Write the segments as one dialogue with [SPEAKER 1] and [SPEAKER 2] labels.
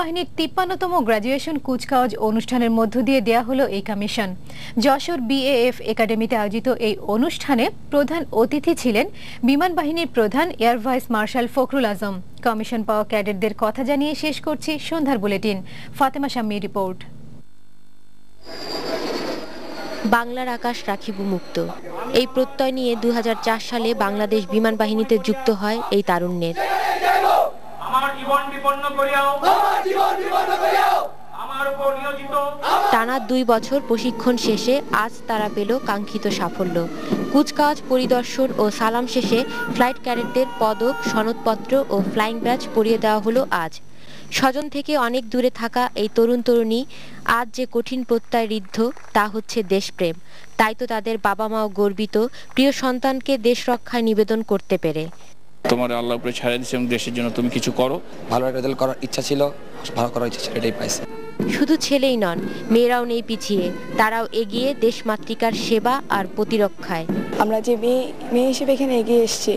[SPEAKER 1] বাহিনীর ৫৩তম গ্র্যাজুয়েশন কুচকাওয়াজ অনুষ্ঠানের মধ্য দিয়ে দেয়া হলো এই কমিশন। যশোর বিএএফ একাডেমিতে আয়োজিত এই অনুষ্ঠানে প্রধান অতিথি ছিলেন বিমান বাহিনীর প্রধান এয়ার ভাইস মার্শাল ফখরুল আজম। কমিশন পাওয়া ক্যাডেটদের কথা জানিয়ে শেষ করছি সন্ধ্যার বুলেটিন। ফাতেমা শাম্মীর রিপোর্ট।
[SPEAKER 2] বাংলার আকাশ রাখিব মুক্ত, এই প্রত্যয় নিয়ে ২০০৪ সালে বাংলাদেশ বিমান বাহিনীতে যুক্ত হয় এই তারুণ্যের। টানা ২ বছর প্রশিক্ষণ শেষে আজ তারা পেল কাঙ্ক্ষিত সাফল্য। কুচকাওয়াজ পরিদর্শন ও সালাম শেষে ফ্লাইট ক্যাডেটদের পদক, সনদপত্র ও ফ্লাইং ব্যাজ পরিয়ে দেওয়া হলো আজ। স্বজন থেকে অনেক দূরে থাকা এই তরুণ তরুণী আজ যে কঠিন প্রত্যয় ঋদ্ধ তা হচ্ছে দেশপ্রেম। তাই তো তাদের বাবা মাও গর্বিত প্রিয় সন্তানকে দেশ রক্ষায় নিবেদন করতে পেরে।
[SPEAKER 3] তোমার আল্লাহ উপরে ছাড়া দিচ্ছে এবং দেশের জন্য তুমি কিছু করো।
[SPEAKER 4] ভালো রেজাল্ট করার ইচ্ছা ছিল, ভালো করার ইচ্ছা ছিল, এটাই পাইছে।
[SPEAKER 2] শুধু ছেলেই নন, মেয়েরাও নেই পিছিয়ে, তারাও এগিয়ে দেশমাতৃকার সেবা আর প্রতিরক্ষায়।
[SPEAKER 5] আমরা যে মেয়ে হিসেবে এখানে এগিয়ে এসেছি,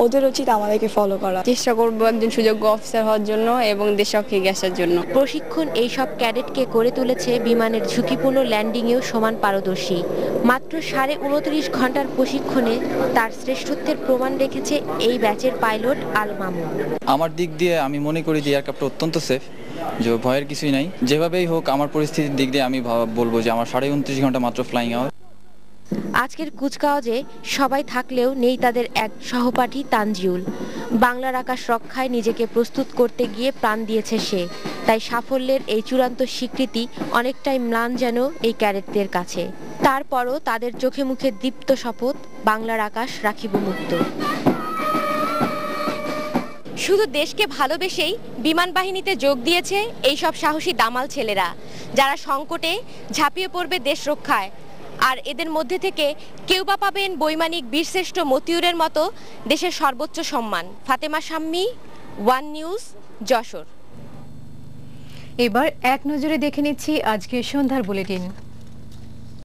[SPEAKER 5] ওদের উচিত আমাদেরকে ফলো করা।
[SPEAKER 6] চেষ্টা করবো একজন সুযোগ্য অফিসার হওয়ার জন্য এবং দেশ রক্ষে এগিয়ে আসার জন্য।
[SPEAKER 2] প্রশিক্ষণ এইসব ক্যাডেটকে করে তুলেছে বিমানের ঝুঁকিপূর্ণ ল্যান্ডিংয়েও সমান পারদর্শী। মাত্র ২৯.৫ ঘন্টার প্রশিক্ষণে তার শ্রেষ্ঠত্বের প্রমাণ রেখেছে এই ব্যাচের পাইলট আল মামুন।
[SPEAKER 7] আমার দিক দিয়ে আমি মনে করি যে এয়ারক্রাফটটা অত্যন্ত সেফ, যে ভয়ের কিছুই নাই। যেভাবেই হোক আমার পরিস্থিতির দিক দিয়ে আমি বলবো যে আমার ২৯.৫ ঘন্টা মাত্র ফ্লাইং আওয়ার।
[SPEAKER 2] আজকের কুচকাওয়াজে সবাই থাকলেও নেই তাদের এক সহপাঠী তানজিউল। বাংলার আকাশ রক্ষায় নিজেকে প্রস্তুত করতে গিয়ে প্রাণ দিয়েছে সে। তাই সাফল্যের এই চূড়ান্ত স্বীকৃতি অনেকটাই ম্লান যেন এই ক্যাডেটদের কাছে। তারপরও তাদের চোখে মুখে দীপ্ত শপথ, বাংলার আকাশ রাখিব মুক্ত। শুধু দেশকে ভালোবেসেই বিমান বাহিনীতে যোগ দিয়েছে এইসব সাহসী দামাল ছেলেরা, যারা সংকটে ঝাঁপিয়ে পড়বে দেশ রক্ষায়। আর এদের মধ্যে থেকে কেউ বা পাবেন বৈমানিক বীরশ্রেষ্ঠ মতিউরের মতো দেশের সর্বোচ্চ সম্মান। Fatema Shammi, one news, Jessore.
[SPEAKER 1] এবার এক নজরে দেখে নিচ্ছি আজকের সন্ধ্যার বুলেটিন।